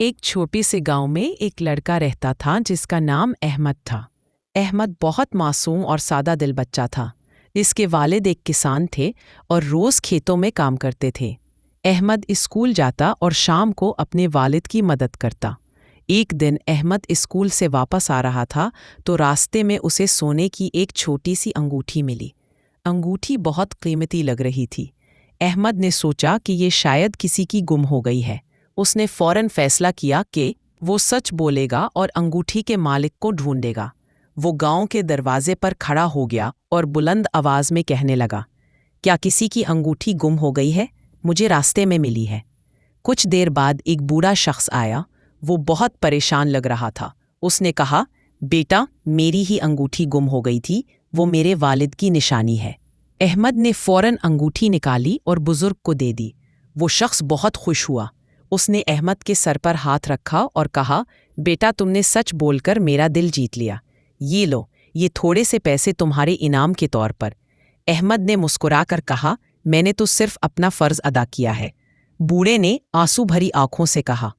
ایک چھوٹے سے گاؤں میں ایک لڑکا رہتا تھا جس کا نام احمد تھا۔ احمد بہت معصوم اور سادہ دل بچہ تھا۔ اس کے والد ایک کسان تھے اور روز کھیتوں میں کام کرتے تھے۔ احمد اسکول جاتا اور شام کو اپنے والد کی مدد کرتا۔ ایک دن احمد اسکول سے واپس آ رہا تھا تو راستے میں اسے سونے کی ایک چھوٹی سی انگوٹھی ملی۔ انگوٹھی بہت قیمتی لگ رہی تھی۔ احمد نے سوچا کہ یہ شاید کسی کی گم ہو گئی ہے۔ اس نے فوراً فیصلہ کیا کہ وہ سچ بولے گا اور انگوٹھی کے مالک کو ڈھونڈے گا۔ وہ گاؤں کے دروازے پر کھڑا ہو گیا اور بلند آواز میں کہنے لگا، کیا کسی کی انگوٹھی گم ہو گئی ہے؟ مجھے راستے میں ملی ہے۔ کچھ دیر بعد ایک بوڑھا شخص آیا۔ وہ بہت پریشان لگ رہا تھا۔ اس نے کہا، بیٹا، میری ہی انگوٹھی گم ہو گئی تھی، وہ میرے والد کی نشانی ہے۔ احمد نے فوراً انگوٹھی نکالی اور بزرگ کو دے دی۔ وہ شخص بہت خوش ہوا۔ اس نے احمد کے سر پر ہاتھ رکھا اور کہا، بیٹا، تم نے سچ بول کر میرا دل جیت لیا۔ یہ لو، یہ تھوڑے سے پیسے تمہارے انعام کے طور پر۔ احمد نے مسکرا کر کہا، میں نے تو صرف اپنا فرض ادا کیا ہے۔ بوڑھے نے آنسو بھری آنکھوں سے کہا،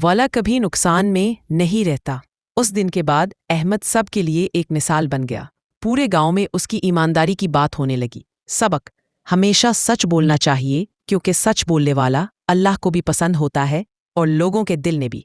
والا کبھی نقصان میں نہیں رہتا۔ اس دن کے بعد احمد سب کے لیے ایک مثال بن گیا۔ پورے گاؤں میں اس کی ایمانداری کی بات ہونے لگی۔ سبق: ہمیشہ سچ بولنا چاہیے، کیونکہ سچ بولنے والا اللہ کو بھی پسند ہوتا ہے اور لوگوں کے دل نے بھی۔